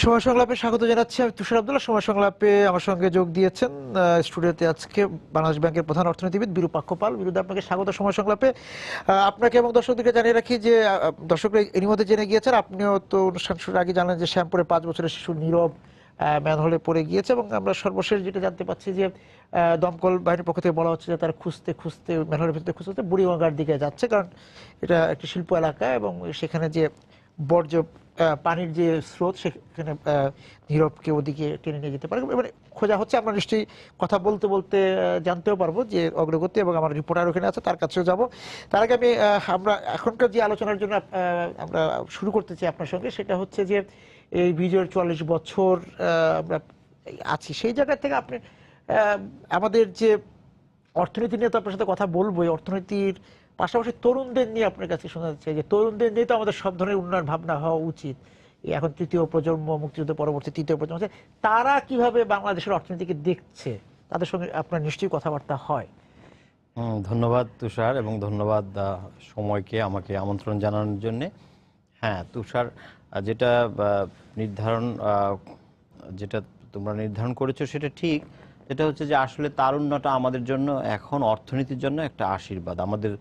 সময় সংলাপে স্বাগত জানাচ্ছি। আমি তুষার আব্দুল্লাহ। সময় সংলাপে আমার সঙ্গে যোগ দিয়েছেন স্টুডিওতে আজকে বাংলাদেশ ব্যাংকের প্রধান অর্থনীতিবিদ বিরূপাক্ষ পাল। বিরুদ্ধে আপনাকে স্বাগত সময় সংলাপে। আপনাকে এবং দর্শকদেরকে জানিয়ে রাখি যে দর্শকরা এরই মধ্যে জেনে গিয়েছেন, আপনিও তো অনুষ্ঠান শুরুর আগে জানেন যে শ্যামপুরে 5 বছরের শিশু নীরব ম্যানহোলে পড়ে গিয়েছে, এবং আমরা সর্বশেষ যেটা জানতে পাচ্ছি যে দমকল বাহিনীর পক্ষ থেকে বলা হচ্ছে যে তারা খুঁজতে খুঁজতে ম্যানহোলের ভিতরে খুঁজতে বুড়িগঙ্গার দিকে যাচ্ছে, কারণ এটা একটি শিল্প এলাকা এবং সেখানে যে বর্জ্য পানির যে স্রোত সেখানে নীরবকে ওদিকে টেনে নিয়ে যেতে পারে। মানে খোঁজা হচ্ছে। আমরা নিশ্চয়ই কথা বলতে বলতে জানতেও পারবো যে অগ্রগতি, এবং আমার রিপোর্টার ওখানে আছে, তার কাছেও যাব। তার আগে আমরা এখনকার যে আলোচনার জন্য আমরা শুরু করতে চাই আপনার সঙ্গে, সেটা হচ্ছে যে এই বিজয়ের 44 বছর আমরা আছি, সেই জায়গা থেকে আপনি আমাদের যে অর্থনীতি নিয়ে তো আপনার সাথে কথা বলবো, এই অর্থনীতির পাশাপাশি তরুণদের নিয়ে আপনার কাছে শোনা যাচ্ছে যে তরুণদের নিয়ে তো আমাদের সব ধরনের উন্নয়ন ভাবনা হওয়া উচিত। এখন তৃতীয় প্রজন্ম, মুক্তিযুদ্ধ পরবর্তী তৃতীয় প্রজন্ম আছে, তারা কিভাবে বাংলাদেশের অর্থনীতিকে দেখছে, তাদের সঙ্গে আপনার নিশ্চয়ই কথাবার্তা হয়। ধন্যবাদ তুষার, এবং ধন্যবাদ সময়কে আমাকে আমন্ত্রণ জানানোর জন্য। হ্যাঁ তুষার, যেটা যেটা তোমরা নির্ধারণ করেছো সেটা ঠিক। যেটা হচ্ছে যে আসলে তারুণ্যটা আমাদের জন্য এখন অর্থনীতির জন্য একটা আশীর্বাদ। আমাদের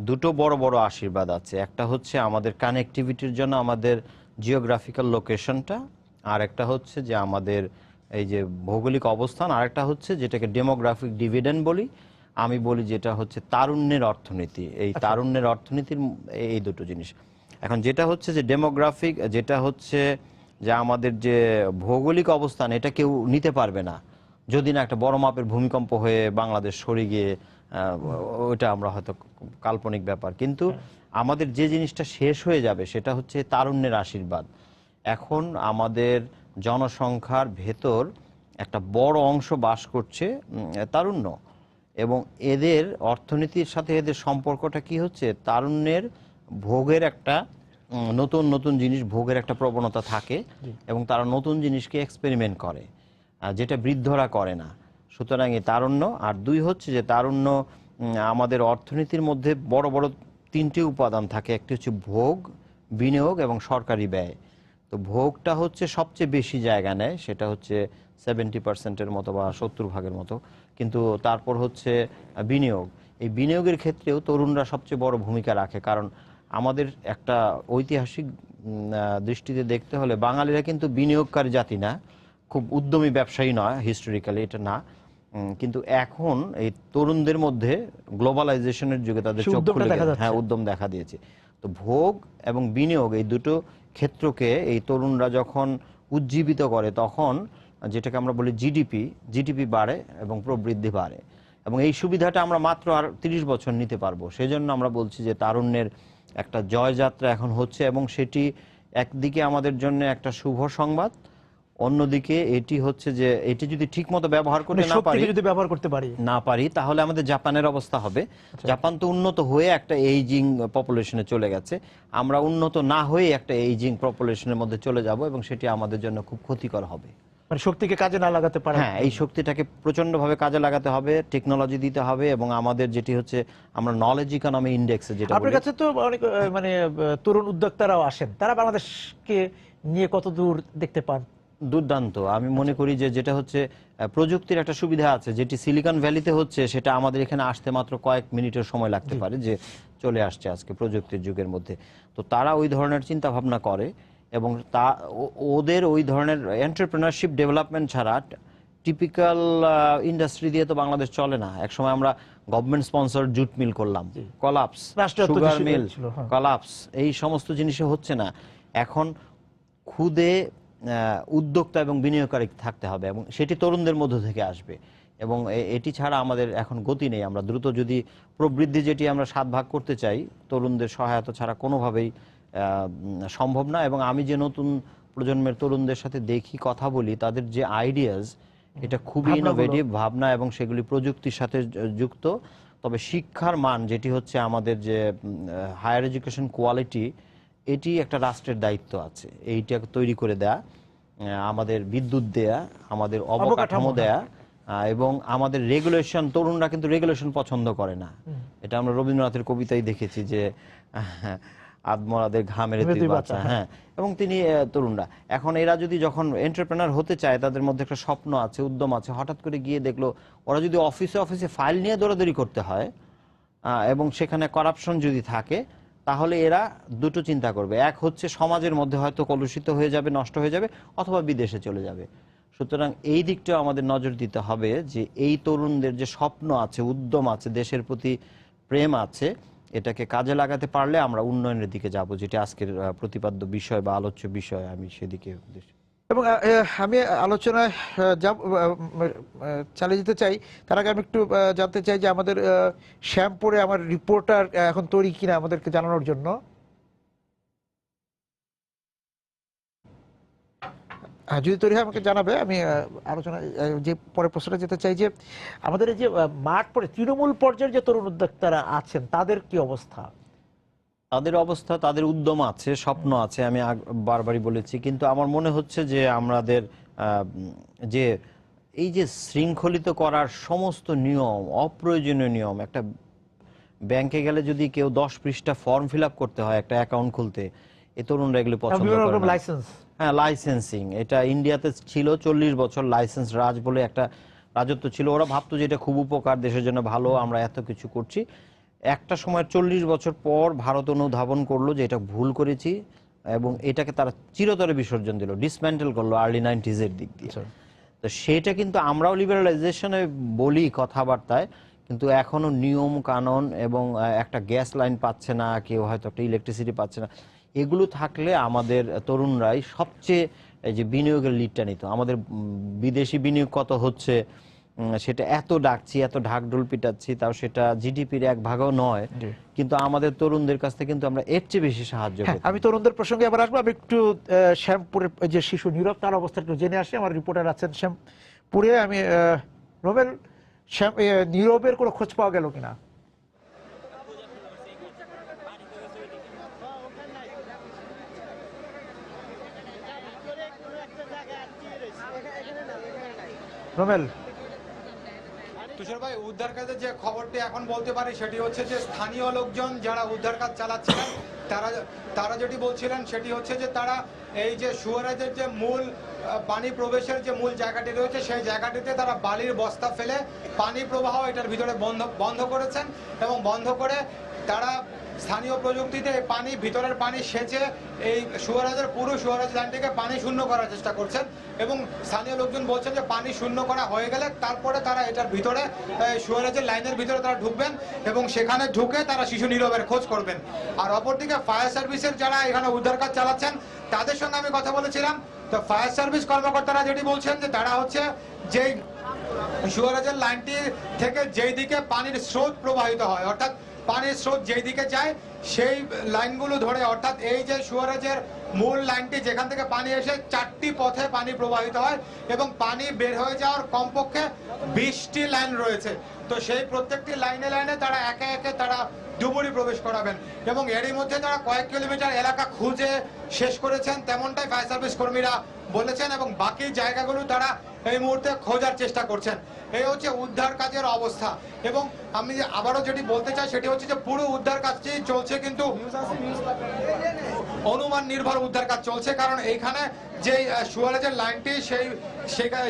দুটো বড় বড় আশীর্বাদ আছে। একটা হচ্ছে আমাদের কানেক্টিভিটির জন্য আমাদের জিওগ্রাফিক্যাল লোকেশনটা, আর একটা হচ্ছে যে আমাদের এই যে ভৌগোলিক অবস্থান, আর একটা হচ্ছে যেটাকে ডেমোগ্রাফিক ডিভিডেন্ড বলি। আমি বলি যেটা হচ্ছে তারুণ্যের অর্থনীতি। এই তারুণ্যের অর্থনীতির এই দুটো জিনিস। এখন যেটা হচ্ছে যে ডেমোগ্রাফিক, যেটা হচ্ছে যে আমাদের যে ভৌগোলিক অবস্থান, এটা কেউ নিতে পারবে না যদি না একটা বড় মাপের ভূমিকম্প হয়ে বাংলাদেশ সরে গিয়ে, ওইটা আমরা হয়তো কাল্পনিক ব্যাপার। কিন্তু আমাদের যে জিনিসটা শেষ হয়ে যাবে সেটা হচ্ছে তারুণ্যের আশীর্বাদ। এখন আমাদের জনসংখ্যার ভেতর একটা বড় অংশ বাস করছে তারুণ্য, এবং এদের অর্থনীতির সাথে এদের সম্পর্কটা কি হচ্ছে, তারুণ্যের ভোগের একটা নতুন নতুন জিনিস ভোগের একটা প্রবণতা থাকে, এবং তারা নতুন জিনিসকে এক্সপেরিমেন্ট করে, যেটা বৃদ্ধরা করে না। সুতরাং এই তারুণ্য, আর দুই হচ্ছে যে তারুণ্য আমাদের অর্থনীতির মধ্যে বড় বড় তিনটি উপাদান থাকে। একটি হচ্ছে ভোগ, বিনিয়োগ এবং সরকারি ব্যয়। তো ভোগটা হচ্ছে সবচেয়ে বেশি জায়গা নেয়, সেটা হচ্ছে 70% মতো বা 70% মতো। কিন্তু তারপর হচ্ছে বিনিয়োগ। এই বিনিয়োগের ক্ষেত্রেও তরুণরা সবচেয়ে বড় ভূমিকা রাখে, কারণ আমাদের একটা ঐতিহাসিক দৃষ্টিতে দেখতে হলে বাঙালিরা কিন্তু বিনিয়োগকারী জাতি না, খুব উদ্যমী ব্যবসায়ী নয় হিস্টোরিক্যালি, এটা না। কিন্তু এখন এই তরুণদের মধ্যে গ্লোবালাইজেশনের যুগে তাদের চোখ খুলে গেছে, হ্যাঁ উদ্যম দেখা দিয়েছে। তো ভোগ এবং বিনিয়োগ এই দুটো ক্ষেত্রকে এই তরুণরা যখন উজ্জীবিত করে, তখন যেটাকে আমরা বলি জিডিপি বাড়ে এবং প্রবৃদ্ধি বাড়ে। এবং এই সুবিধাটা আমরা মাত্র আর 30 বছর নিতে পারবো। সেজন্য আমরা বলছি যে তারুণ্যের একটা জয়যাত্রা এখন হচ্ছে, এবং সেটি একদিকে আমাদের জন্য একটা শুভ সংবাদ, অন্যদিকে এটি হচ্ছে যে এটি যদি ঠিকমতো ব্যবহার করতে না পারি তাহলে আমাদের জাপানের অবস্থা হবে। জাপান তো উন্নত হয়ে একটা এইজিং পপুলেশনে চলে গেছে, আমরা উন্নত না হয়ে একটা এইজিং পপুলেশনের মধ্যে চলে যাব, এবং সেটি আমাদের জন্য খুব ক্ষতিকর হবে। মানে শক্তিকে কাজে না লাগাতে পারে। হ্যাঁ, এই শক্তিটাকে প্রচন্ডভাবে কাজে লাগাতে হবে, টেকনোলজি দিতে হবে, এবং আমাদের যেটি হচ্ছে আমরা নলেজ ইকোনমি ইন্ডেক্সে যেটা আপনার কাছে তো অনেক মানে তরুণ উদ্যোক্তারাও আসেন, তারা বাংলাদেশকে নিয়ে কত দূর দেখতে পান? দুর্দান্ত। আমি মনে করি যে যেটা হচ্ছে প্রযুক্তির একটা সুবিধা আছে, যেটি সিলিকন ভ্যালিতে হচ্ছে সেটা আমাদের এখানে আসতে মাত্র কয়েক মিনিটের সময় লাগতে পারে, যে চলে আসছে আজকে প্রযুক্তির যুগের মধ্যে। তো তারা ওই ধরনের চিন্তা ভাবনা করে, এবং ওদের ওই ধরনের এন্টারপ্রেনারশিপ ডেভেলপমেন্ট ছাড়া টিপিক্যাল ইন্ডাস্ট্রি দিয়ে তো বাংলাদেশ চলে না। একসময় আমরা গভর্নমেন্ট স্পন্সর জুট মিল করলাম, কলাপস, সুগার মিল কলাপস, এই সমস্ত জিনিসে হচ্ছে না। এখন খুদে উদ্যোক্তা এবং বিনিয়োগকারী থাকতে হবে, এবং সেটি তরুণদের মধ্য থেকে আসবে, এবং এটি ছাড়া আমাদের এখন গতি নেই। আমরা দ্রুত যদি প্রবৃদ্ধি যেটি আমরা 7 ভাগ করতে চাই, তরুণদের সহায়তা ছাড়া কোনোভাবেই সম্ভব না। এবং আমি যে নতুন প্রজন্মের তরুণদের সাথে দেখি, কথা বলি, তাদের যে আইডিয়াস, এটা খুবই ইনোভেটিভ ভাবনা, এবং সেগুলি প্রযুক্তির সাথে যুক্ত। তবে শিক্ষার মান, যেটি হচ্ছে আমাদের যে হায়ার এডুকেশন কোয়ালিটি, এটি একটা রাষ্ট্রের দায়িত্ব আছে, এইটা তৈরি করে দেয়া, আমাদের বিদ্যুৎ দেয়া, আমাদের অবকাঠামো দেয়া, এবং আমাদের রেগুলেশন। তরুণরা কিন্তু রেগুলেশন পছন্দ করে না, এটা আমরা রবীন্দ্রনাথের কবিতায় দেখেছি যে আদমরাদের ঘামের তুই বাঁচা, হ্যাঁ, এবং তিনি তরুণরা এখন এরা যদি যখন এন্টারপ্রেনার হতে চায়, তাদের মধ্যে একটা স্বপ্ন আছে, উদ্যম আছে, হঠাৎ করে গিয়ে দেখলো ওরা যদি অফিসে অফিসে ফাইল নিয়ে দৌড়াদৌড়ি করতে হয় এবং সেখানে করাপশন যদি থাকে, তাহলে এরা দুটো চিন্তা করবে। এক হচ্ছে সমাজের মধ্যে হয়তো কলুষিত হয়ে যাবে, নষ্ট হয়ে যাবে, অথবা বিদেশে চলে যাবে। সুতরাং এই দিকটাও আমাদের নজর দিতে হবে যে এই তরুণদের যে স্বপ্ন আছে, উদ্যম আছে, দেশের প্রতি প্রেম আছে, এটাকে কাজে লাগাতে পারলে আমরা উন্নয়নের দিকে যাব, যেটা আজকের প্রতিপাদ্য বিষয় বা আলোচ্য বিষয়। আমি সেদিকে এবং আমি আলোচনায় চালিয়ে যেতে চাই, তার আগে আমি একটু জানতে চাই যে আমাদের শ্যামপুরে আমার রিপোর্টার এখন তৈরি কিনা আমাদেরকে জানানোর জন্য। যদি তৈরি হয় আমাকে জানাবে। আমি আলোচনা যে পরের প্রশ্নটা যেতে চাই যে আমাদের এই যে মাঠ পরে তৃণমূল পর্যায়ের যে তরুণ উদ্যোক্তারা আছেন তাদের কি অবস্থা? তাদের অবস্থা, তাদের উদ্যম আছে, স্বপ্ন আছে, আমি বারবারই বলেছি, কিন্তু আমার মনে হচ্ছে যে আমাদের যে এই যে শৃঙ্খলিত করার সমস্ত নিয়ম, অপ্রয়োজনীয় নিয়ম, একটা ব্যাংকে গেলে যদি কেউ 10 পৃষ্ঠা ফর্ম ফিল আপ করতে হয় একটা অ্যাকাউন্ট খুলতে, এই তরুণরা এগুলো পছন্দ করে না। লাইসেন্স, হ্যাঁ, লাইসেন্সিং, এটা ইন্ডিয়াতে ছিল 40 বছর লাইসেন্স রাজ বলে একটা রাজত্ব ছিল। ওরা ভাবতো যে এটা খুব উপকার, দেশের জন্য ভালো, আমরা এত কিছু করছি। একটা সময় 40 বছর পর ভারত অনুধাবন করলো যে এটা ভুল করেছি, এবং এটাকে তারা চিরতরে বিসর্জন দিল, ডিসম্যান্টেল করলো আর্লি 90s এর দিক দিয়ে। তো সেটা কিন্তু আমরাও লিবারালাইজেশনে বলি কথাবার্তায়, কিন্তু এখনো নিয়ম কানুন এবং একটা গ্যাস লাইন পাচ্ছে না, কেউ হয়তো একটা ইলেকট্রিসিটি পাচ্ছে না, এগুলো থাকলে আমাদের তরুণরাই সবচেয়ে এই যে বিনিয়োগের লিডটা নিত। আমাদের বিদেশি বিনিয়োগ কত হচ্ছে সেটা এত ডাকছি, এত ঢাকঢোল পিটাচ্ছি, তাও সেটা জিডিপির 1 ভাগও নয়, কিন্তু আমাদের তরুণদের কাছ থেকে কিন্তু আমরা এর চেয়ে বেশি সাহায্য করি। আমি তরুণদের প্রসঙ্গে আবার আসবো। আমি একটু শ্যামপুরের যে শিশু নীরব তার অবস্থা একটু জেনে আসি। আমার রিপোর্টার আছেন শ্যামপুরে। আমি রোবেল, নীরবের কোনো খোঁজ পাওয়া গেল কিনা? রোমেল, তুষার ভাই, উদ্ধার কাজের যে খবরটি এখন বলতে পারি সেটি হচ্ছে যে স্থানীয় লোকজন যারা উদ্ধার কাজ চালাচ্ছিলেন তারা যেটি বলছিলেন সেটি হচ্ছে যে তারা এই যে সুয়ারেজের যে মূল পানি প্রবেশের যে মূল জায়গাটি রয়েছে সেই জায়গাটিতে তারা বালির বস্তা ফেলে পানি প্রবাহ এটার ভিতরে বন্ধ করেছেন, এবং বন্ধ করে তারা স্থানীয় প্রযুক্তিতে পানি, ভিতরের পানি সেচে এই পুরো সুয়ারেজ লাইনটিকে পানি শূন্য করার চেষ্টা করছেন। এবং স্থানীয় লোকজন বলছেন যে পানি শূন্য করা হয়ে গেলে তারপরে তারা এটার ভিতরে সুয়ারেজের লাইনের ভিতরে তারা ঢুকবেন, এবং সেখানে ঢুকে তারা শিশু নীরবের খোঁজ করবেন। আর অপরদিকে ফায়ার সার্ভিসের যারা এখানে উদ্ধার কাজ চালাচ্ছেন তাদের সঙ্গে আমি কথা বলেছিলাম। তো ফায়ার সার্ভিস কর্মকর্তারা যেটি বলছেন যে তারা হচ্ছে যেই সুয়ারেজের লাইনটি থেকে যেই দিকে পানির স্রোত প্রবাহিত হয়, অর্থাৎ পানির স্রোত যেই দিকে যায় সেই লাইনগুলো ধরে, অর্থাৎ এই যে সুয়ারেজের মূল লাইনটি যেখান থেকে পানি এসে 4টি পথে পানি প্রবাহিত হয়, এবং পানি বের হয়ে যাওয়ার কমপক্ষে 20টি লাইন রয়েছে। তো সেই প্রত্যেকটি লাইনে লাইনে তারা একে একে তারা ডুবুরি প্রবেশ করাবেন, এবং এরই মধ্যে তারা কয়েক কিলোমিটার এলাকা খুঁজে শেষ করেছেন, তেমনটাই ফায়ার সার্ভিস কর্মীরা বলেছেন, এবং বাকি জায়গাগুলো তারা এই মুহূর্তে খোঁজার চেষ্টা করছেন। এই হচ্ছে উদ্ধার কাজের অবস্থা। এবং আমি আবারও যেটি বলতে চাই সেটি হচ্ছে যে পুরো উদ্ধার কাজটি চলছে, কিন্তু অনুমান নির্ভর উদ্ধার কাজ চলছে, কারণ এইখানে যে সুয়ারেজের লাইনটি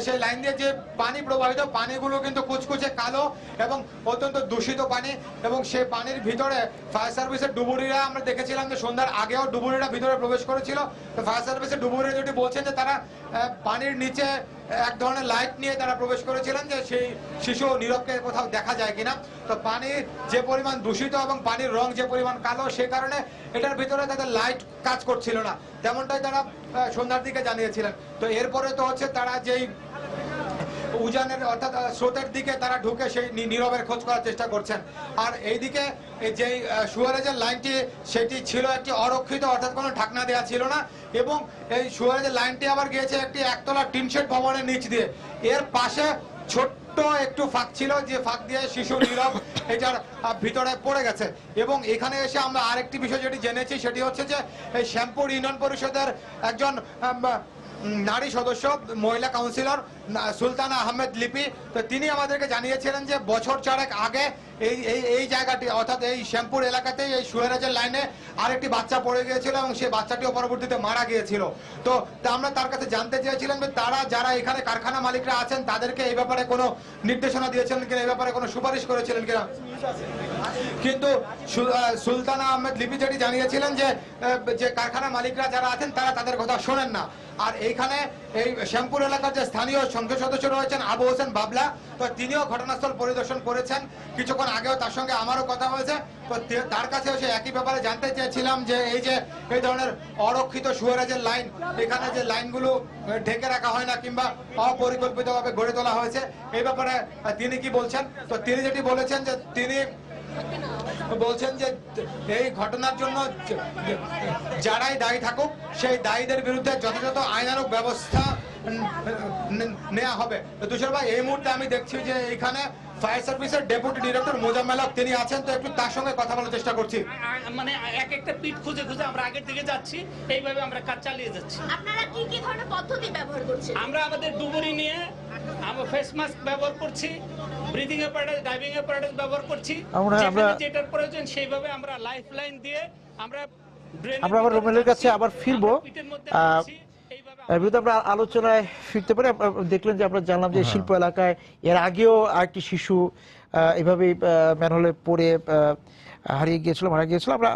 সেই লাইন দিয়ে যে পানি প্রবাহিত, পানিগুলো কিন্তু কুচকুচে কালো এবং অত্যন্ত দূষিত পানি, এবং সেই পানির ভিতরে ফায়ার সার্ভিসের ডুবুরিরা, আমরা দেখেছিলাম যে সন্ধ্যার আগেও ডুবুরিরা ভিতরে প্রবেশ করেছিল। তো ফায়ার সার্ভিসের ডুবুরিরা যেটি বলছেন যে তারা পানির নিচে এক ধরনের লাইট নিয়ে তারা প্রবেশ করেছিলেন যে সেই শিশু নীরবকে কোথাও দেখা যায় কিনা। তো পানির যে পরিমাণ দূষিত এবং পানির রং যে পরিমাণ কালো, সে কারণে এটার ভিতরে তাদের লাইট কাজ করছিল না, তেমনটাই তারা সন্ধ্যার দিকে জানিয়েছিলেন। তো এরপরে তো হচ্ছে তারা যেই উজানের অর্থাৎ স্রোতের দিকে তারা ঢুকে সেই নীরবের খোঁজ করার চেষ্টা করছেন। আর এইদিকে যেই সুয়ারেজের লাইনটি সেটি ছিল একটি অরক্ষিত, অর্থাৎ কোনো ঢাকনা দেওয়া ছিল না, এবং এই সুয়ারেজের লাইনটি আবার গিয়েছে একটি একতলা টিনশেড ভবনের নিচ দিয়ে। এর পাশে ছোট্ট একটু ফাঁক ছিল, যে ফাঁক দিয়ে শিশু নীরব এটার ভিতরে পড়ে গেছে। এবং এখানে এসে আমরা আরেকটি বিষয় যেটি জেনেছি সেটি হচ্ছে যে এই শ্যামপুর ইউনিয়ন পরিষদের একজন নারী সদস্য মহিলা কাউন্সিলর সুলতানা আহমেদ লিপি, তো তিনি আমাদেরকে জানিয়েছিলেন যে বছর চারেক আগে এই এই এই জায়গাটি অর্থাৎ এই শ্যামপুর এলাকাতে এই সুয়েরাজের লাইনে আরেকটি বাচ্চা পড়ে গিয়েছিল এবং সেই বাচ্চাটিও পরবর্তীতে মারা গিয়েছিল। তো আমরা তার কাছে জানতে চেয়েছিলাম যে তারা যারা এখানে কারখানা মালিকরা আছেন তাদেরকে এই ব্যাপারে কোনো নির্দেশনা দিয়েছিলেন কিনা, এই ব্যাপারে কোনো সুপারিশ করেছিলেন কিনা। কিন্তু সুলতানা আহমেদ লিপি যেটি জানিয়েছিলেন যে কারখানা মালিকরা যারা আছেন তারা তাদের কথা শোনেন না। আর এইখানে এই শ্যামপুর এলাকার যে স্থানীয় সংসদ সদস্য রয়েছেন আবু হোসেন বাবলা, তো তিনিও ঘটনাস্থল পরিদর্শন করেছেন। কিছুক্ষণ আগেও তার সঙ্গে আমারও কথা হয়েছে, তো তার কাছেও সে একই ব্যাপারে জানতে চেয়েছিলাম যে এই ধরনের অরক্ষিত সুয়েরাজের লাইন, এখানে যে লাইনগুলো ঢেকে রাখা হয় না কিংবা অপরিকল্পিতভাবে গড়ে তোলা হয়েছে, এই ব্যাপারে তিনি কি বলছেন। তো তিনি যেটি বলেছেন যে তিনি বলছেন যে এই ঘটনার জন্য যারাই দায়ী থাকুক সেই দায়ীদের বিরুদ্ধে যথাযথ আইনানুগ ব্যবস্থা নেওয়া হবে। তুষার ভাই, এই মুহূর্তে আমি দেখছি যে এখানে ফায়ার সার্ভিসের ডেপুটি ডিরেক্টর মোজাম্মেল হক তিনি আছেন, তো একটু তার সঙ্গে কথা বলার চেষ্টা করছি। মানে এক একটা পিট খুঁজে খুঁজে আমরা আগের দিকে যাচ্ছি, এইভাবে আমরা কাজ চালিয়ে যাচ্ছি। আপনারা কি কি ধরনের পদ্ধতি ব্যবহার করছেন? আমরা আমাদের ডুবুরি নিয়ে আমরা ফেস মাস্ক ব্যবহার করছি, ব্রিদিং অ্যাপারেটাস, ডাইভিং অ্যাপারেটাস ব্যবহার করছি, যেটার প্রয়োজন সেইভাবে আমরা লাইফ লাইন দিয়ে আমরা আবার রোমেলের কাছে আবার ফিরবো। আমরা আলোচনায় ফিরতে পারি। দেখলেন যে আমরা জানলাম যে শিল্প এলাকায় এর আগেও আরেকটি শিশু এভাবেই ম্যানহোলে পড়ে মারা গিয়েছিল। আমরা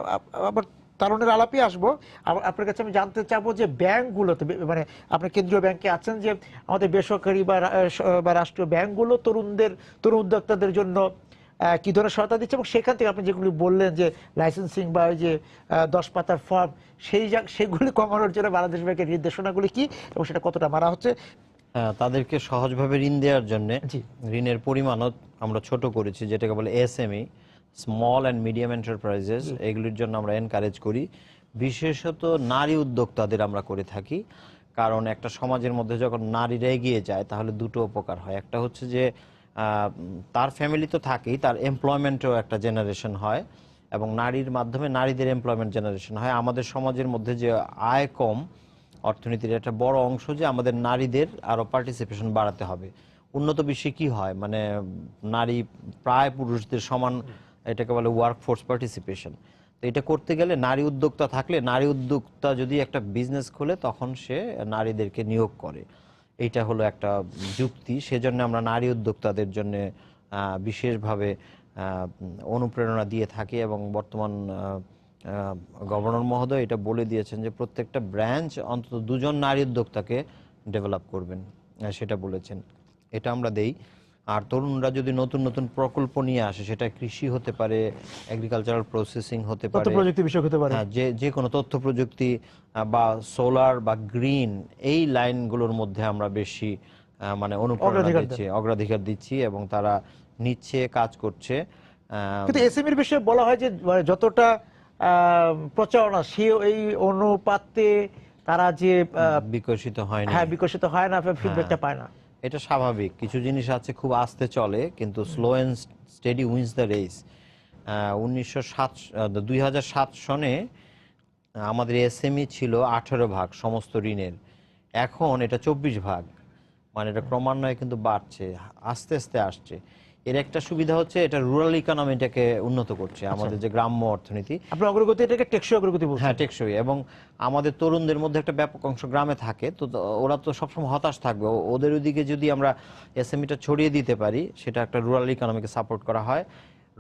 আবার তারুণের আলাপে আসবো। আপনার কাছে আমি জানতে চাবো যে ব্যাংকগুলোতে, মানে আপনি কেন্দ্রীয় ব্যাংকে আছেন, যে আমাদের বেসরকারি বা রাষ্ট্রীয় ব্যাংকগুলো তরুণ উদ্যোক্তাদের জন্য কি ধরনের সহায়তা দিচ্ছে, এবং সেখান থেকে আপনি যেগুলি বললেন যে লাইসেন্সিং বা ওই যে 10 পাতার ফর্ম, সেগুলি কমানোর জন্য বাংলাদেশ ব্যাংকের নির্দেশনাগুলি কি এবং সেটা কতটা মারা হচ্ছে? হ্যাঁ, তাদেরকে সহজভাবে ঋণ দেওয়ার জন্য ঋণের পরিমাণও আমরা ছোট করেছি, যেটাকে বলে SME, small and medium enterprises. এগুলির জন্য আমরা এনকারেজ করি, বিশেষত নারী উদ্যোক্তাদের আমরা করে থাকি। কারণ একটা সমাজের মধ্যে যখন নারীরা এগিয়ে যায় তাহলে দুটো উপকার হয়। একটা হচ্ছে যে তার ফ্যামিলি তো থাকেই, তার এমপ্লয়মেন্টও একটা জেনারেশন হয়, এবং নারীর মাধ্যমে নারীদের এমপ্লয়মেন্ট জেনারেশন হয়। আমাদের সমাজের মধ্যে যে আয় কম, অর্থনীতির একটা বড় অংশ, যে আমাদের নারীদের আরও পার্টিসিপেশন বাড়াতে হবে। উন্নত বিশ্বে কি হয়, মানে নারী প্রায় পুরুষদের সমান, এটাকে বলে ওয়ার্ক ফোর্স পার্টিসিপেশন। তো এটা করতে গেলে নারী উদ্যোক্তা থাকলে, নারী উদ্যোক্তা যদি একটা বিজনেস খোলে তখন সে নারীদেরকে নিয়োগ করে, এইটা হলো একটা যুক্তি। সেজন্য আমরা নারী উদ্যোক্তাদের জন্য বিশেষভাবে অনুপ্রেরণা দিয়ে থাকি, এবং বর্তমান গভর্নর মহোদয় এটা বলে দিয়েছেন যে প্রত্যেকটা ব্রাঞ্চ অন্তত 2 জন নারী উদ্যোক্তাকে ডেভেলপ করবেন, সেটা বলেছেন। এটা আমরা দেই। আর তরুণরা যদি নতুন নতুন প্রকল্প নিয়ে আসে, সেটা কৃষি হতে পারে, এগ্রিকালচারাল প্রসেসিং হতে পারে, প্রযুক্তি বিষয় হতে পারে, যে কোনো তথ্য প্রযুক্তি বা সোলার বা গ্রিন, এই লাইনগুলোর মধ্যে আমরা বেশি মানে অনুপ্রেরণা দিচ্ছি, অগ্রাধিকার দিচ্ছি, এবং তারা নিচ্ছে, কাজ করছে। কিন্তু এসএমইর বিষয়ে বলা হয় যে যতটা প্রচারণা সেই এই অনুপাতে তারা যে বিকশিত হয় না, বিকশিত হয় না, ফিডব্যাকটা পায় না। এটা স্বাভাবিক। কিছু জিনিস আছে খুব আস্তে চলে, কিন্তু slow and steady wins the race. 2007 সনে আমাদের এসএমই ছিল 18 ভাগ সমস্ত ঋণের, এখন এটা 24 ভাগ। মানে এটা ক্রমান্বয়ে কিন্তু বাড়ছে, আস্তে আস্তে আসছে। এর একটা সুবিধা হচ্ছে এটা রুরাল ইকোনমিটাকে উন্নত করছে, আমাদের যে গ্রাম্য অর্থনীতি। আপনার অগ্রগতি, এটাকে টেকসই অগ্রগতি বলছেন? হ্যাঁ, টেকসই। এবং আমাদের তরুণদের মধ্যে একটা ব্যাপক অংশ গ্রামে থাকে, তো ওরা তো সবসময় হতাশ থাকবে। ওদের ওইদিকে যদি আমরা এসএমইটা ছড়িয়ে দিতে পারি, সেটা একটা রুরাল ইকোনমিকে সাপোর্ট করা হয়।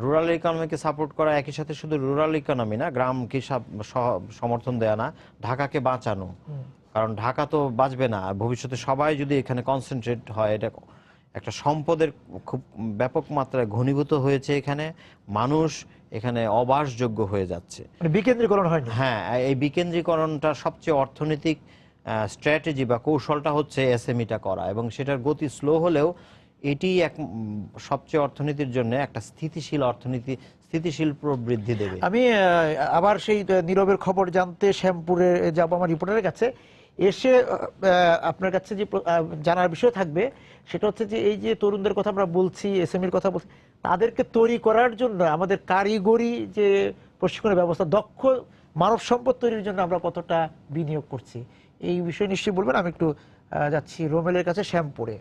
রুরাল ইকোনমিকে সাপোর্ট করা একই সাথে শুধু রুরাল ইকোনমি না, গ্রামকে সমর্থন দেয়া না, ঢাকাকে বাঁচানো। কারণ ঢাকা তো বাঁচবে না, ভবিষ্যতে সবাই যদি এখানে কনসেন্ট্রেট হয়, এটা একটা সম্পদের খুব ব্যাপক মাত্রায় ঘনীভূত হয়েছে। এখানে মানুষ এখানে অবাসযোগ্য হয়ে যাচ্ছে, বিকেন্দ্রীকরণ হয়নি। হ্যাঁ, এই বিকেন্দ্রীকরণটা সবচেয়ে অর্থনৈতিক স্ট্র্যাটেজি বা কৌশলটা হচ্ছে এসএমইটা করা, এবং সেটার গতি স্লো হলেও এটি সবচেয়ে অর্থনীতির জন্য একটা স্থিতিশীল প্রবৃদ্ধি দেবে। আমি আবার সেই নীরবের খবর জানতে শ্যামপুরে যাব আমার রিপোর্টারের কাছে। এসে আপনার কাছে যে জানার বিষয় থাকবে সেটা হচ্ছে যে এই যে তরুণদের কথা আমরা বলছি, এসএমইর কথা বলছি, তাদেরকে তৈরি করার জন্য আমাদের কারিগরি যে প্রশিক্ষণের ব্যবস্থা, দক্ষ মানব সম্পদ তৈরির জন্য আমরা কতটা বিনিয়োগ করছি, এই বিষয়ে নিশ্চয়ই বলবেন। আমি একটু যাচ্ছি রোমেলের কাছে শ্যামপুরে।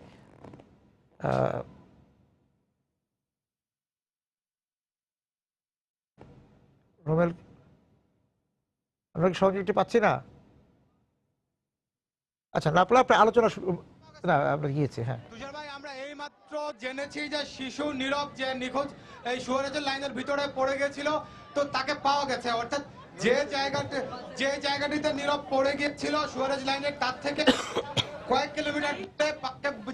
রোমেল, আমরা কি সংযোগটি পাচ্ছি না? আচ্ছা, না আপনার আলোচনা না আমরা গিয়েছি। হ্যাঁ, তুষার ভাই, আমরা এই মাত্র জেনেছি যে শিশু নীরব যে নিখোঁজ এই সুয়ারেজের লাইনের ভিতরে পড়ে গেছিল, তো তাকে পাওয়া গেছে। অর্থাৎ যে জায়গাটিতে নীরব পড়ে গিয়েছিল সুয়ারেজ লাইনের, তার থেকে কয়েক কিলোমিটার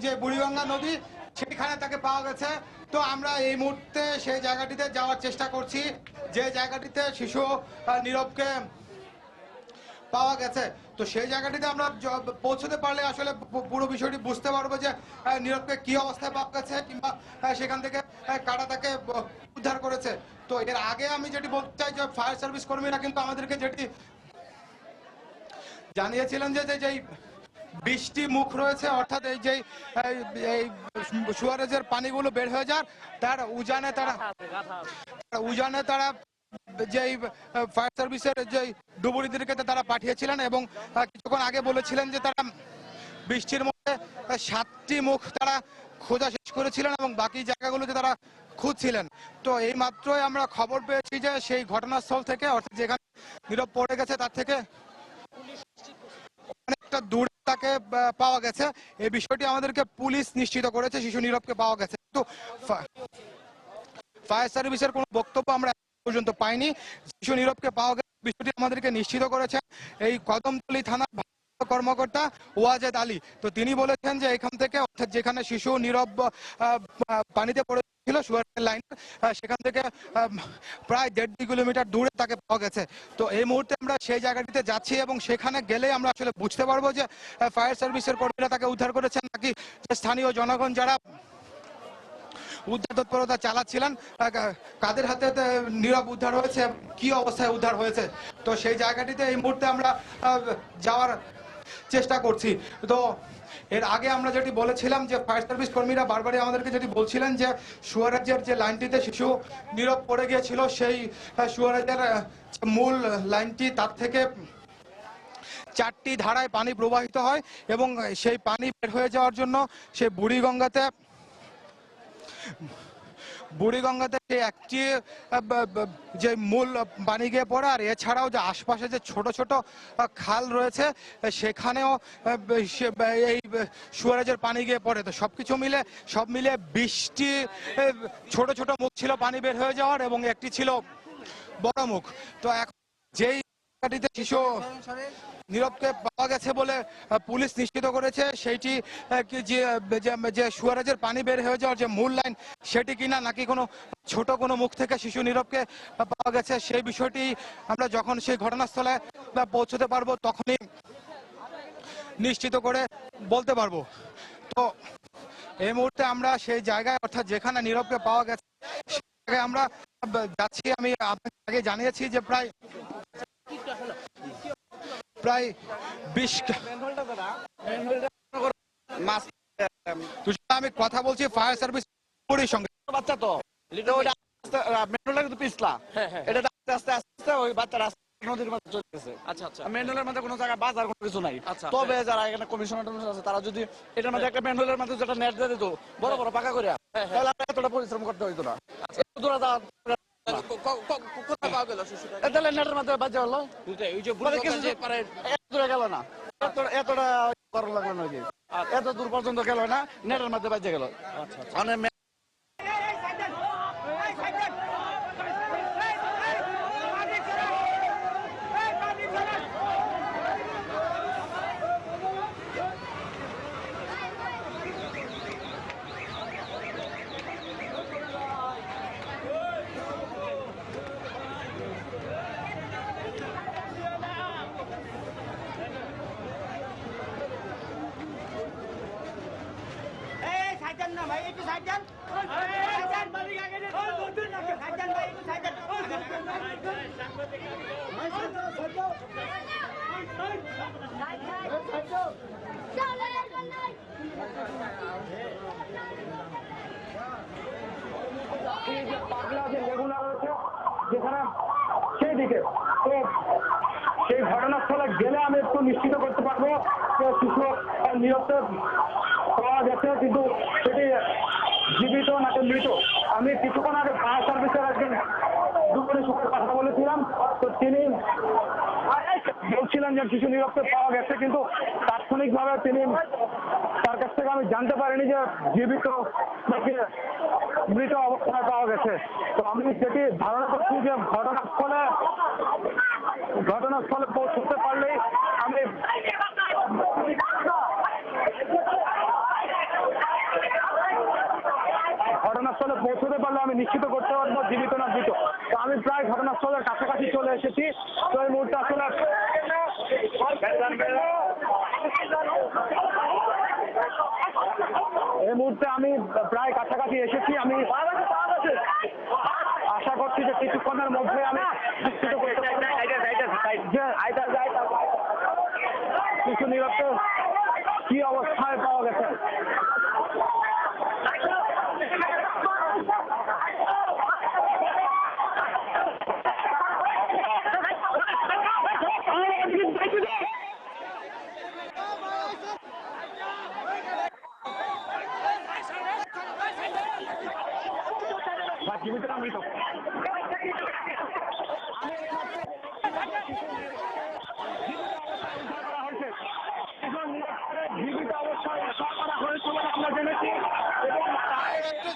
যে বুড়িগঙ্গা নদী, সেখানে তাকে পাওয়া গেছে। তো আমরা এই মুহূর্তে সেই জায়গাটিতে যাওয়ার চেষ্টা করছি, যে জায়গাটিতে শিশু নীরবকে পাওয়া গেছে। তো সেই জায়গাটিতে আমরা পৌঁছতে পারলে আসলে পুরো বিষয়টি বুঝতে পারবো যে নীরবকে কি অবস্থায় পাওয়া গেছে, কিংবা সেখান থেকে কারা তাকে উদ্ধার করেছে। তো এর আগে আমি যেটি বলতে চাই যে ফায়ার সার্ভিস কর্মীরা কিন্তু আমাদেরকে যেটি জানিয়েছিলেন যে যেই বৃষ্টি মুখ রয়েছে, অর্থাৎ এই সুয়ারেজের পানিগুলো বের হয়ে যার তার উজানে তারা যেই ফায়ার সার্ভিসের যে ডুবুরিদেরকে তারা পাঠিয়েছিলেন, এবং কিছুক্ষণ আগে বলেছিলেন যে তারা বৃষ্টির মধ্যে 7টি মুখ তারা খোঁজা শেষ করেছিলেন এবং বাকি জায়গাগুলোতে তারা খুঁজছিলেন। তো এই মাত্রই আমরা খবর পেয়েছি যে সেই ঘটনাস্থল থেকে, অর্থাৎ যেখানে নীরব পড়ে গেছে তার থেকে অনেকটা দূরে তাকে পাওয়া গেছে। এই বিষয়টি আমাদেরকে পুলিশ নিশ্চিত করেছে, শিশু নীরবকে পাওয়া গেছে। কিন্তু ফায়ার সার্ভিসের কোনো বক্তব্য আমরা পর্যন্ত পাইনি। শিশু নীরবকে পাওয়া গেছে বিষয়টি আমাদেরকে নিশ্চিত করেছেন এই কদমতলী থানার কর্মকর্তা ওয়াজেদ আলী। তো তিনি বলেছেন যে এখান থেকে, অর্থাৎ যেখানে শিশু নীরব পানিতে পড়েছিল সুয়ারের লাইন, সেখান থেকে প্রায় 1.5 কিলোমিটার দূরে তাকে পাওয়া গেছে। তো এই মুহূর্তে আমরা সেই জায়গাটিতে যাচ্ছি এবং সেখানে গেলে আমরা আসলে বুঝতে পারবো যে ফায়ার সার্ভিসের কর্মীরা তাকে উদ্ধার করেছেন নাকি স্থানীয় জনগণ যারা উদ্ধার তৎপরতা চালাচ্ছিলেন কাদের হাতে নীরব উদ্ধার হয়েছে, কি অবস্থায় উদ্ধার হয়েছে। তো সেই জায়গাটিতে এই মুহূর্তে আমরা যাওয়ার চেষ্টা করছি। তো এর আগে আমরা যেটি বলেছিলাম যে ফায়ার সার্ভিস কর্মীরা বারবারই আমাদেরকে যেটি বলছিলেন যে সুয়ারেজের যে লাইনটিতে শিশু নীরব পড়ে গিয়েছিল, সেই সুয়ারেজের মূল লাইনটি, তার থেকে 4টি ধারায় পানি প্রবাহিত হয় এবং সেই পানি বের হয়ে যাওয়ার জন্য সেই বুড়িগঙ্গাতে যে একটি যে মূল পানি গিয়ে পড়ে, আর এছাড়াও যে আশপাশে যে ছোট ছোট খাল রয়েছে সেখানেও এই সুয়ারেজের পানি গিয়ে পড়ে। তো সব মিলে 20টি ছোট ছোট মুখ ছিল পানি বের হয়ে যাওয়ার, এবং একটি ছিল বড় মুখ। তো এখন যেই শিশু নীরবকে পাওয়া গেছে বলে পুলিশ নিশ্চিত করেছে, সেইটি যে সুয়ারেজের পানি বের হয়ে যাওয়ার যে মূল লাইন, সেটি কিনা নাকি ছোট কোনো মুখ থেকে শিশু নীরবকে পাওয়া গেছে, সেই বিষয়টি আমরা যখন সেই ঘটনাস্থলে পৌঁছতে পারবো তখনই নিশ্চিত করে বলতে পারবো। তো এই মুহূর্তে আমরা সেই জায়গায়, অর্থাৎ যেখানে নীরবকে পাওয়া গেছে সেই জায়গায় আমরা যাচ্ছি। আমি আপনাকে আগে জানিয়েছি যে প্রায় 20 আমি কথা বলছি ফায়ার সার্ভিস সঙ্গে। বাচ্চা তো মেন্ডলটা কিন্তু পিছলা, এটা আস্তে আস্তে আস্তে আস্তে ওই বাচ্চারা নদীর মধ্যে চলে গেছে। আচ্ছা আচ্ছা, মেন্ডলের মধ্যে কোনো জায়গায় বাজার কোনো কিছু নাই। তবে যারা এখানে কমিশনার আছে তারা যদি এটার মধ্যে একটা মেন্ডলের মধ্যে যেটা নেট দিয়ে দিত বড় বড় পাকা করে, তাহলে এতটা পরিশ্রম করতে হইতো না। নেটের মধ্যে বাজে হলো দূরে গেল না, এতটা করা লাগলো না, এত দূর পর্যন্ত গেল না, নেটের মধ্যে বাজে গেল। যেখানে সেই দিকে তো সেই ঘটনাস্থলে গেলে আমি একটু নিশ্চিত করতে পারবো যে শিশু নিহত পাওয়া গেছে, কিন্তু সেটি জীবিত নাকি মৃত। আমি কিছুক্ষণ আগে ফায়ার সার্ভিসের একজন দুপুরে সুখের কথা বলেছিলাম, তো তিনি বলছিলেন যে শিশু নিহত পাওয়া গেছে, কিন্তু তাৎক্ষণিকভাবে তিনি তার কাছ থেকে আমি জানতে পারিনি যে জীবিত নাকি মৃত অবস্থায় পাওয়া গেছে। তো আমি যেটি ধারণা করছি যে ঘটনাস্থলে পৌঁছতে পারলেই আমি নিশ্চিত করতে পারবো জীবিত না মৃত। তো আমি প্রায় ঘটনাস্থলের কাছাকাছি চলে এসেছি। তো এই মুহূর্তে আসলে আমি প্রায় কাছাকাছি এসেছি। আমি আশা করছি যে কিছুক্ষণের মধ্যে আমি নিশ্চিত করতে পারবো যে শিশু নিহত কি অবস্থায় পাওয়া গেছে।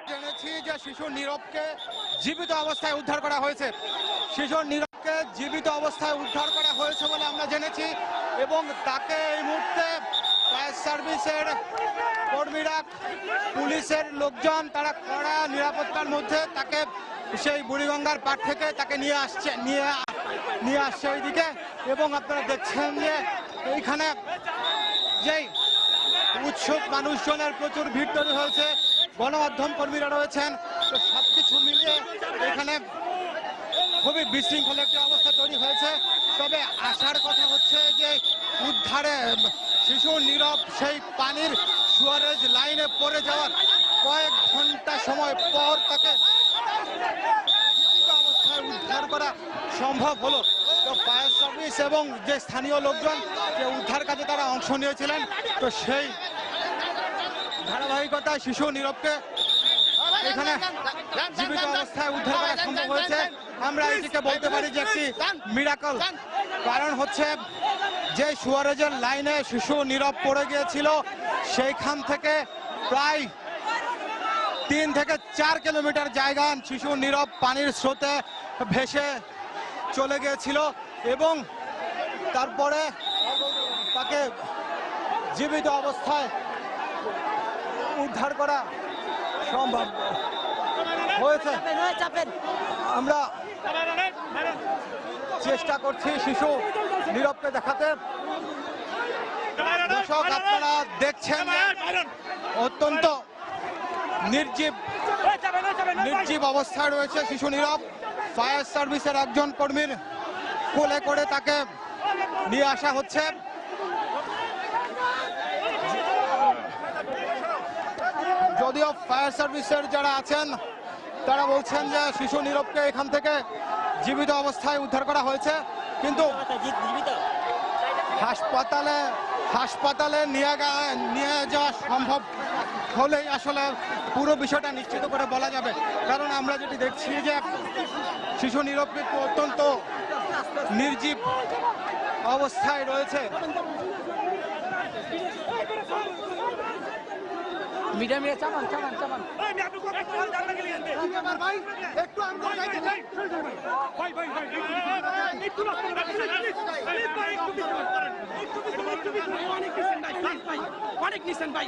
জেনেছি যে শিশু নীরবকে জীবিত অবস্থায় উদ্ধার করা হয়েছে। শিশু নীরবকে জীবিত অবস্থায় উদ্ধার করা হয়েছে বলে আমরা জেনেছি, এবং তাকে এই মুহূর্তে ফায়ার সার্ভিসের কর্মীরা, পুলিশের লোকজন, তারা কড়া নিরাপত্তার মধ্যে তাকে সেই বুড়িগঙ্গার পাড় থেকে তাকে নিয়ে আসছে এইদিকে। এবং আপনারা দেখছেন যে এইখানে যেই উৎসুক মানুষজনের প্রচুর ভিড় তৈরি হয়েছে, গণমাধ্যম কর্মীরা রয়েছেন, তো সবকিছু মিলিয়ে এখানে খুবই বিশৃঙ্খল একটি অবস্থা তৈরি হয়েছে। তবে আসার কথা হচ্ছে যে উদ্ধারে শিশু নীরব সেই পানির সুয়ারেজ লাইনে পড়ে যাওয়ার কয়েক ঘন্টা সময় পর তাকে অবস্থায় উদ্ধার করা সম্ভব হলো। তো ফায়ার সার্ভিস এবং যে স্থানীয় লোকজন যে উদ্ধার কাজে তারা অংশ নিয়েছিলেন, তো সেই ধারাবাহিকতায় শিশু নীরবকে এখানে জীবিত অবস্থায় উদ্ধার করা সম্ভব হয়েছে। আমরা এটিকে বলতে পারি যে একটি মিরাকল। কারণ হচ্ছে যে সুয়ারেজের লাইনে শিশু নীরব পড়ে গিয়েছিল, সেইখান থেকে প্রায় 3 থেকে 4 কিলোমিটার জায়গা শিশু নীরব পানির স্রোতে ভেসে চলে গিয়েছিল, এবং তারপরে তাকে জীবিত অবস্থায় উদ্ধার করা সম্ভব হয়েছে। আমরা চেষ্টা করছি শিশু নীরবকে দেখাতে। দর্শক, আপনারা দেখছেন অত্যন্ত নির্জীব অবস্থায় রয়েছে শিশু নীরব। ফায়ার সার্ভিসের একজন কর্মীর কোলে করে তাকে নিয়ে আসা হচ্ছে। যদিও ফায়ার সার্ভিসের যারা আছেন তারা বলছেন যে শিশু নীরবকে এখান থেকে জীবিত অবস্থায় উদ্ধার করা হয়েছে, কিন্তু হাসপাতালে নিয়ে যাওয়া সম্ভব হলেই আসলে পুরো বিষয়টা নিশ্চিত করে বলা যাবে। কারণ আমরা যেটি দেখছি যে শিশু নীরব কিন্তু অত্যন্ত নির্জীব অবস্থায় রয়েছে। অনেক নিছেন ভাই।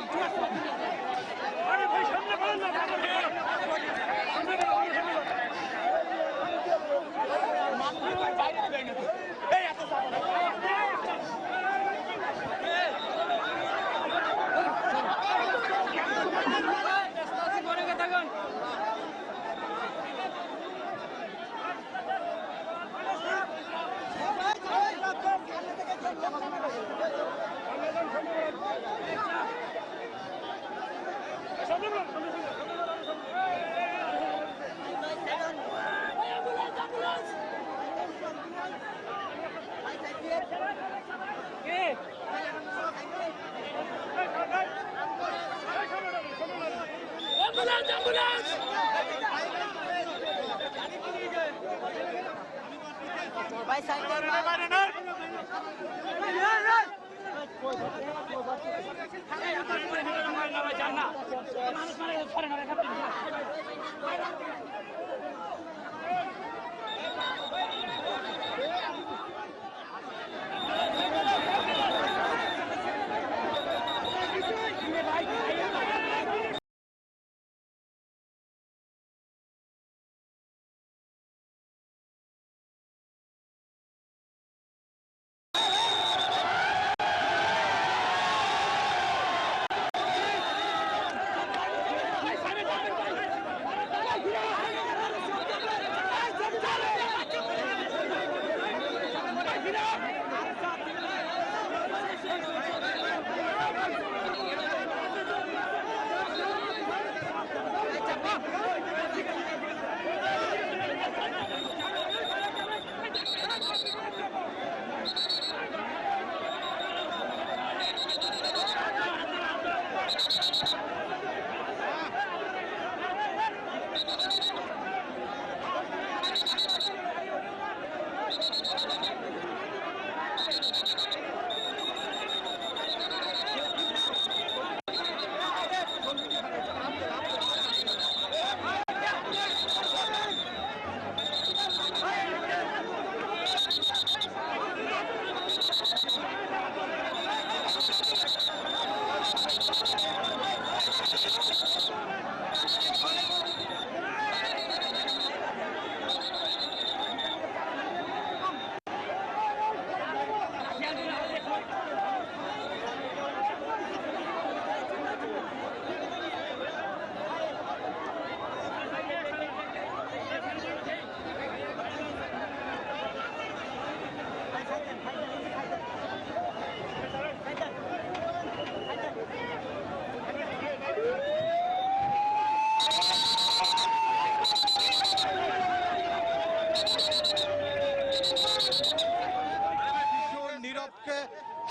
নীরবকে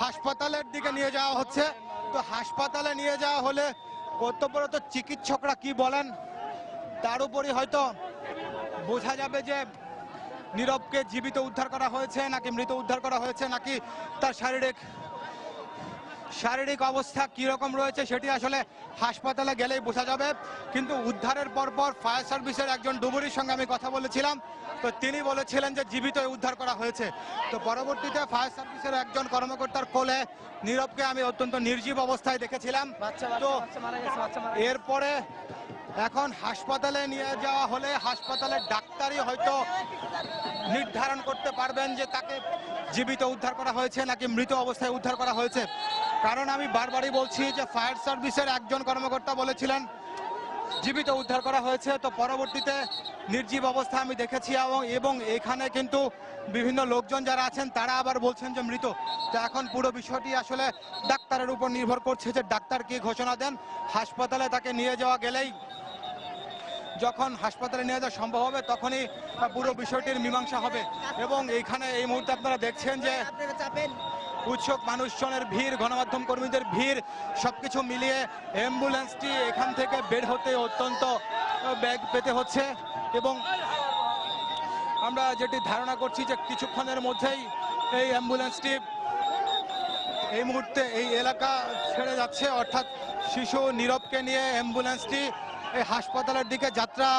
হাসপাতালের দিকে নিয়ে যাওয়া হচ্ছে। তো হাসপাতালে নিয়ে যাওয়া হলে কর্তব্যরত চিকিৎসকরা কি বলেন তার উপরই হয়তো বোঝা যাবে যে নীরবকে জীবিত উদ্ধার করা হয়েছে নাকি মৃত উদ্ধার করা হয়েছে, নাকি তার শারীরিক অবস্থা কি রকম রয়েছে সেটি আসলে হাসপাতালে গেলেই বোঝা যাবে। কিন্তু উদ্ধারের পরপর ফায়ার সার্ভিসের একজন ডুবুরির সঙ্গে আমি কথা বলেছিলাম, তো তিনি বলেছিলেন যে জীবিত উদ্ধার করা হয়েছে। তো পরবর্তীতে ফায়ার সার্ভিসের একজন কর্মকর্তার কোলে নীরবকে আমি অত্যন্ত নির্জীব অবস্থায় দেখেছিলাম। তো এরপরে এখন হাসপাতালে নিয়ে যাওয়া হলে হাসপাতালের ডাক্তারই হয়তো নির্ধারণ করতে পারবেন যে তাকে জীবিত উদ্ধার করা হয়েছে নাকি মৃত অবস্থায় উদ্ধার করা হয়েছে। কারণ আমি বারবারই বলছি যে ফায়ার সার্ভিসের একজন কর্মকর্তা বলেছিলেন জীবিত উদ্ধার করা হয়েছে, তো পরবর্তীতে নির্জীব অবস্থা আমি দেখেছি এবং এখানে কিন্তু বিভিন্ন লোকজন যারা আছেন তারা আবার বলছেন যে মৃত। তো এখন পুরো বিষয়টি আসলে ডাক্তারের উপর নির্ভর করছে যে ডাক্তার কি ঘোষণা দেন। হাসপাতালে তাকে নিয়ে যাওয়া গেলেই, যখন হাসপাতালে নিয়ে যাওয়া সম্ভব হবে তখনই পুরো বিষয়টির মীমাংসা হবে। এবং এইখানে এই মুহূর্তে আপনারা দেখছেন যে উৎসুক মানুষজনের ভিড়, গণমাধ্যম কর্মীদের ভিড়, সবকিছু মিলিয়ে অ্যাম্বুলেন্সটি এখান থেকে বের হতে অত্যন্ত বেগ পেতে হচ্ছে। এবং আমরা যেটি ধারণা করছি যে কিছুক্ষণের মধ্যেই এই অ্যাম্বুলেন্সটি এই মুহূর্তে এই এলাকা ছেড়ে যাচ্ছে, অর্থাৎ শিশু নীরবকে নিয়ে অ্যাম্বুলেন্সটি এই হাসপাতালের দিকে যাত্রা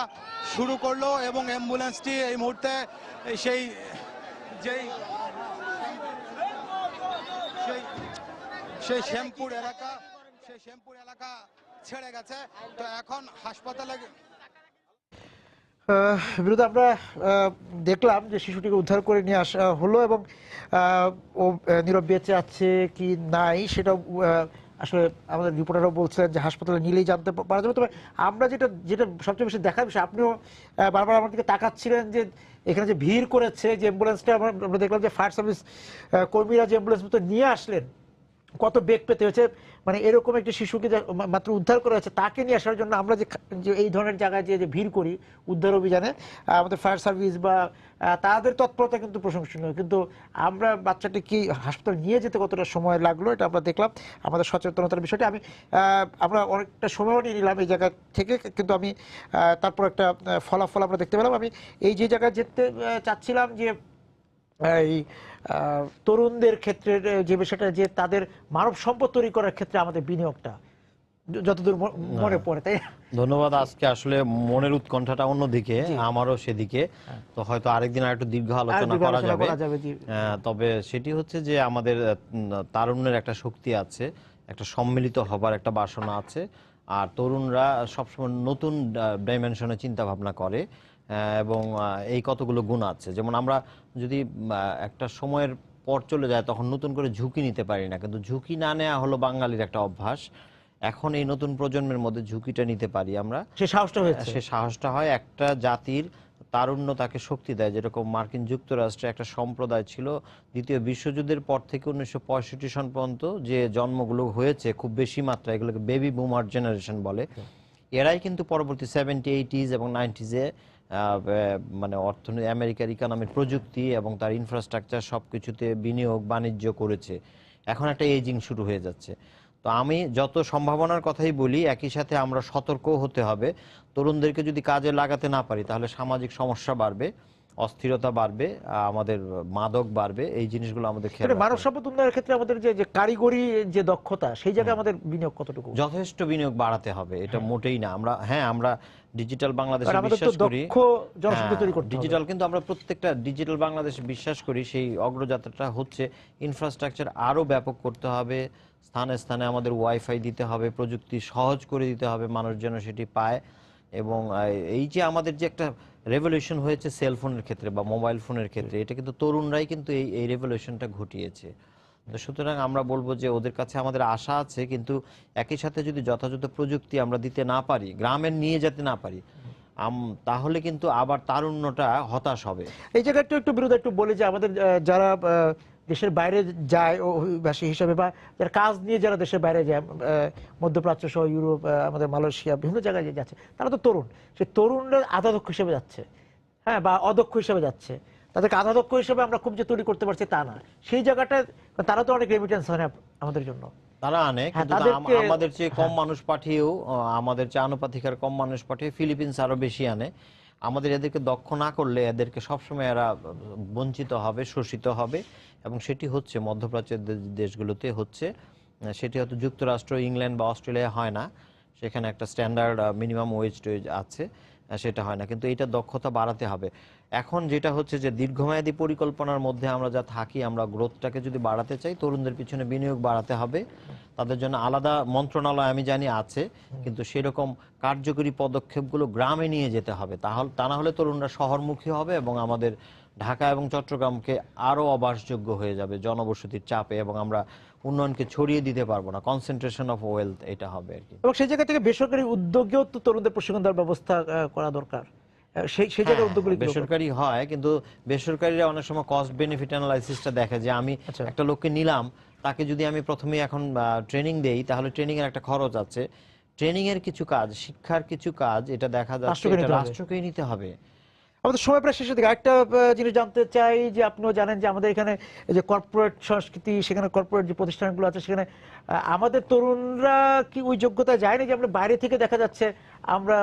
শুরু করলো। এবং অ্যাম্বুলেন্সটি এই মুহূর্তে সেই শ্যামপুর এলাকা ছেড়ে গেছে। তো এখন হাসপাতালে বিরুদ্ধে আমরা দেখলাম যে শিশুটিকে উদ্ধার করে নিয়ে আসা হলো এবং ও নীরব বেঁচে আছে কি নাই সেটা আসলে আমাদের রিপোর্টারও বলছিলেন যে হাসপাতালে নিলেই জানতে পারা যাবে। তবে আমরা যেটা সবচেয়ে বেশি দেখার বিষয়, আপনিও বারবার আমার দিকে তাকাচ্ছিলেন যে এখানে যে ভিড় করেছে, যে অ্যাম্বুলেন্সটা আমরা দেখলাম যে ফায়ার সার্ভিস কর্মীরা যে অ্যাম্বুলেন্স মতো নিয়ে আসলেন, কত বেগ পেতে হয়েছে, মানে এরকম একটি শিশুকে মাত্র উদ্ধার করা হয়েছে, তাকে নিয়ে আসার জন্য আমরা যে এই ধরনের জায়গায় যে ভিড় করি উদ্ধার অভিযানে, আমাদের ফায়ার সার্ভিস বা তাদের তৎপরতা কিন্তু প্রশংসনীয়, কিন্তু আমরা বাচ্চাটি কি হাসপাতালে নিয়ে যেতে কতটা সময় লাগলো এটা আমরা দেখলাম। আমাদের সচেতনতার বিষয়টি আমরা অনেকটা সময়ও নিয়ে নিলাম এই জায়গা থেকে, কিন্তু আমি তারপর একটা ফলাফল আমরা দেখতে পেলাম। আমি এই যে জায়গায় যেতে চাচ্ছিলাম যে এই তরুণদের ক্ষেত্রে যে বিষয়টা, যে তাদের মানব সম্পদ তৈরি করার ক্ষেত্রে আমাদের বিনিয়োগটা যতদূর মনে পড়ে, তাই ধন্যবাদ। আজকে আসলে মনের উৎকণ্ঠাটা অন্যদিকে, আমারও সেদিকে, তো হয়তো আরেকদিন আরেকটু দীর্ঘ আলোচনা করা যাবে। তবে সেটি হচ্ছে যে আমাদের তারুণ্যের একটা শক্তি আছে, একটা সম্মিলিত হবার একটা বাসনা আছে, আর তরুণরা সবসময় নতুন ডাইমেনশনে চিন্তা ভাবনা করে, এবং এই কতগুলো গুণ আছে। যেমন আমরা যদি একটা সময়ের পর চলে যায় তখন নতুন করে ঝুঁকি নিতে পারি না, কিন্তু ঝুঁকি না নেওয়া হলো বাঙালির একটা অভ্যাস। এখন এই নতুন প্রজন্মের মধ্যে ঝুঁকিটা নিতে পারি আমরা, সে সাহসটা হয়। একটা জাতির তারুণ্য তাকে শক্তি দেয়। যেরকম মার্কিন যুক্তরাষ্ট্রে একটা সম্প্রদায় ছিল দ্বিতীয় বিশ্বযুদ্ধের পর থেকে 1965 সন পর্যন্ত যে জন্মগুলো হয়েছে খুব বেশি মাত্রা, এগুলোকে বেবি বুমার জেনারেশন বলে। এরাই কিন্তু পরবর্তী 70, 80s এবং 90s-এ মানে অর্থনীতি, আমেরিকার ইকোনমিক প্রযুক্তি এবং তার ইনফ্রাস্ট্রাকচার সবকিছুতে বিনিয়োগ বাণিজ্য করেছে। এখন একটা এজিং শুরু হয়ে যাচ্ছে। তো আমি যত সম্ভাবনার কথাই বলি, একই সাথে আমরা সতর্কও হতে হবে। তরুণদেরকে যদি কাজে লাগাতে না পারি তাহলে সামাজিক সমস্যা বাড়বে, অস্থিরতা বাড়বে, আমাদের মাদক বাড়বে, এই জিনিসগুলো আমাদের খেয়াল রাখতে হবে। মানব সম্পদ উন্নয়নের ক্ষেত্রে আমাদের যে কারিগরি যে দক্ষতা, সেই জায়গায় আমাদের বিনিয়োগ কতটুকু? যথেষ্ট বিনিয়োগ বাড়াতে হবে, এটা মোটেই না। আমরা ডিজিটাল বাংলাদেশে বিশ্বাস করি, ডিজিটাল, কিন্তু আমরা প্রত্যেকটা ডিজিটাল বাংলাদেশে বিশ্বাস করি সেই অগ্রযাত্রাটা হচ্ছে ইনফ্রাস্ট্রাকচার আরো ব্যাপক করতে হবে, স্থানে স্থানে আমাদের ওয়াইফাই দিতে হবে, প্রযুক্তি সহজ করে দিতে হবে, মানুষ যেন সেটি পায়। এবং এই যে আমাদের যে একটা রেভলিউশন হয়েছে সেলফোনের ক্ষেত্রে বা মোবাইল ফোনের ক্ষেত্রে, এটা কিন্তু তরুণরাই কিন্তু এই রেভলিউশনটা ঘটিয়েছে। তো সুতরাং আমরা বলবো যে ওদের কাছে আমাদের আশা আছে, কিন্তু একই সাথে যদি যথাযথ প্রযুক্তি আমরা দিতে না পারি, গ্রামে নিয়ে যেতে না পারি, তাহলে কিন্তু আবার তারুণ্যটা হতাশ হবে। এই জায়গাটা একটু বিরোধ একটু বলি যে আমাদের যারা দেশের বাইরে যায় অভিবাসী হিসাবে, বা যারা কাজ নিয়ে যারা দেশের বাইরে যায়, মধ্যপ্রাচ্য সহ ইউরোপ, আমাদের মালয়েশিয়া, বিভিন্ন জায়গায় যাচ্ছে, তারা তো তরুণ। সেই তরুণরা আধাদক্ষ হিসেবে যাচ্ছে, হ্যাঁ, বা অদক্ষ হিসেবে যাচ্ছে। তাদেরকে আধাদক্ষ হিসেবে আমরা খুব যে তৈরি করতে পারছি তা না। সেই জায়গাটা তারা তো অনেক রেমিটেন্স হয় না আমাদের জন্য, তারা আনে, কিন্তু আমাদের চেয়ে কম মানুষ পাঠিয়েও, আমাদের চেয়ে আনুপাতিক আর কম মানুষ পাঠিয়ে ফিলিপিন্স আরো বেশি আনে। আমাদের এদেরকে দক্ষ না করলে এদেরকে সবসময় এরা বঞ্চিত হবে, শোষিত হবে, এবং সেটি হচ্ছে মধ্যপ্রাচ্যের দেশগুলোতে হচ্ছে। সেটি হয়তো যুক্তরাষ্ট্র, ইংল্যান্ড বা অস্ট্রেলিয়া হয় না, সেখানে একটা স্ট্যান্ডার্ড মিনিমাম ওয়েজ আছে, সেটা হয় না। কিন্তু এটা দক্ষতা বাড়াতে হবে। এখন যেটা হচ্ছে যে দীর্ঘমেয়াদী পরিকল্পনার মধ্যে আমরা যা থাকি, আমরা গ্রোথটাকে যদি বাড়াতে চাই, তরুণদের পিছনে বিনিয়োগ বাড়াতে হবে। তাদের জন্য আলাদা মন্ত্রণালয় আমি জানি আছে, কিন্তু সেরকম কার্যকরী পদক্ষেপগুলো গ্রামে নিয়ে যেতে হবে। তা না হলে তরুণরা শহরমুখী হবে এবং আমাদের ঢাকা এবং চট্টগ্রামকে আরো অবাসযোগ্য হয়ে যাবে জনবসতির চাপে, এবং আমরা উন্নয়নকে ছড়িয়ে দিতে পারবো না। কনসেন্ট্রেশন অফ ওয়েলথ এটা হবে আর কি। এবং সেই জায়গা থেকে বেসরকারি উদ্যোগেও তো তরুণদের প্রশিক্ষণ দেওয়ার ব্যবস্থা করা দরকার। সেই জায়গার উদ্যোগগুলো বেসরকারি হয়, কিন্তু বেসরকারিরা অনেক সময় কস্ট বেনিফিট অ্যানালাইসিসটা দেখে যে আমি একটা লোককে নিলাম, তাকে যদি আমি প্রথমে এখন ট্রেনিং দেই, তাহলে ট্রেনিং এর একটা খরচ আছে, ট্রেনিং এর কিছু কাজ, শিক্ষার কিছু কাজ, এটা দেখা যাচ্ছে এটা রাষ্ট্রকেই নিতে হবে। আমাদের সময় প্রায় শেষের দিকে একটা জিনিস জানতে চাই যে আপনিও জানেন যে আমাদের এখানে যে কর্পোরেট সংস্কৃতি, সেখানে কর্পোরেট যে প্রতিষ্ঠানগুলো আছে, সেখানে আমাদের তরুণরা কি ওই যোগ্যতা যায় না যে আমরা বাইরে থেকে দেখা যাচ্ছে আমরা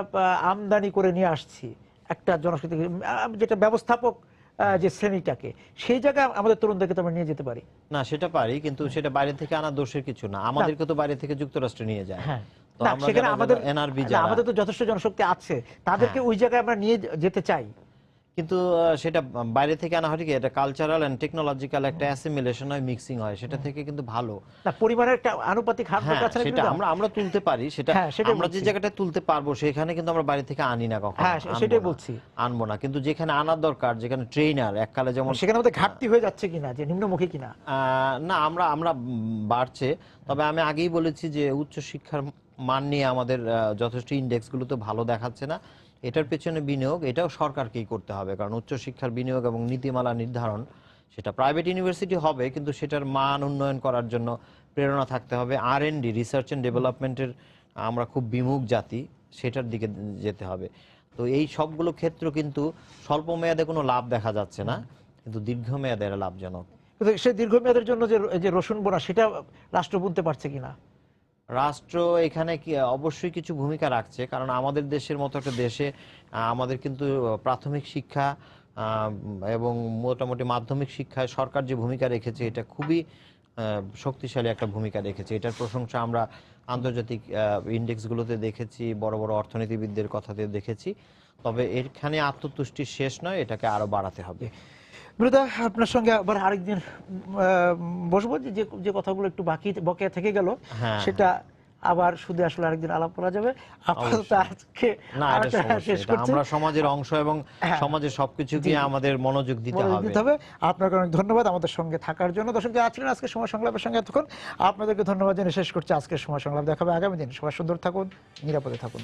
আমদানি করে নিয়ে আসছি একটা জনশক্তি, যেটা ব্যবস্থাপক যে শ্রেণীটাকে, সেই জায়গায় আমাদের তরুণদেরকে তো আমরা নিয়ে যেতে পারি না? সেটা পারি, কিন্তু সেটা বাইরে থেকে আনা দোষের কিছু না। আমাদেরকে তো বাইরে থেকে যুক্তরাষ্ট্রে নিয়ে যায়, সেখানে আমাদের তো যথেষ্ট জনশক্তি আছে, তাদেরকে ওই জায়গায় আমরা নিয়ে যেতে চাই, কিন্তু সেটা বাইরে থেকে আনা হয় কি, এটা কালচারাল এন্ড টেকনোলজিক্যাল একটা অ্যাসিমিলেশন হয়, মিক্সিং হয়, সেটা থেকে কিন্তু ভালো না, পরিমাণের একটা আনুপাতিক হার আছে না, সেটা আমরা তুলতে পারি, সেটা আমরা যে জায়গাটা তুলতে পারবো সেখানে কিন্তু আমরা বাইরে থেকে আনি না কখনো, সেটাই বলছি, আনবো না। কিন্তু যেখানে আনার দরকার, যেখানে ট্রেনার এককালে যেমন, সেখানে আমাদের ঘাটতি হয়ে যাচ্ছে কিনা, যে নিম্নমুখী কিনা, না আমরা বাড়ছে। তবে আমি আগেই বলেছি যে উচ্চ শিক্ষার মান নিয়ে আমাদের যথেষ্ট ইন্ডেক্স গুলো তো ভালো দেখাচ্ছে না। এটার পেছনে বিনিয়োগ, এটাও সরকারকেই করতে হবে, কারণ উচ্চশিক্ষার বিনিয়োগ এবং নীতিমালা নির্ধারণ সেটা প্রাইভেট ইউনিভার্সিটি হবে, কিন্তু সেটার মান উন্নয়ন করার জন্য প্রেরণা থাকতে হবে। R&D, রিসার্চ অ্যান্ড ডেভেলপমেন্টের আমরা খুব বিমুখ জাতি, সেটার দিকে যেতে হবে। তো এই সবগুলো ক্ষেত্র কিন্তু স্বল্প মেয়াদে কোনো লাভ দেখা যাচ্ছে না, কিন্তু দীর্ঘমেয়াদে এরা লাভজনক। কিন্তু সেই দীর্ঘমেয়াদের জন্য যে রসুন বোনা, সেটা রাষ্ট্র বুনতে পারছে কিনা? রাষ্ট্র এখানে কি অবশ্যই কিছু ভূমিকা রাখছে, কারণ আমাদের দেশের মতো একটা দেশে আমাদের কিন্তু প্রাথমিক শিক্ষা এবং মোটামুটি মাধ্যমিক শিক্ষায় সরকার যে ভূমিকা রেখেছে এটা খুবই শক্তিশালী একটা ভূমিকা রেখেছে। এটার প্রশংসা আমরা আন্তর্জাতিক ইন্ডেক্সগুলোতে দেখেছি, বড় বড় অর্থনীতিবিদদের কথাতে দেখেছি। তবে এখানে আত্মতুষ্টি শেষ নয়, এটাকে আরো বাড়াতে হবে। বিরুদা, আপনার সঙ্গে আবার আরেকদিন বসবো, যে কথাগুলো একটু বকেয়া থেকে গেল সেটা আবার শুধু আসলে আরেকদিন আলাপ করা যাবে। আপাতত আজকে শেষ করছি। আমরা সমাজের অংশ এবং সমাজের সবকিছুকে আমাদের মনোযোগ দিতে হবে। আপনাকে অনেক ধন্যবাদ আমাদের সঙ্গে থাকার জন্য। দর্শক যারা আছেন আজকে সময় সংলাপের সঙ্গে এতক্ষণ, আপনাদেরকে ধন্যবাদ জানিয়ে শেষ করছি আজকের সময় সংলাপ। দেখাবে আগামী দিন। সবাই সুন্দর থাকুন, নিরাপদে থাকুন।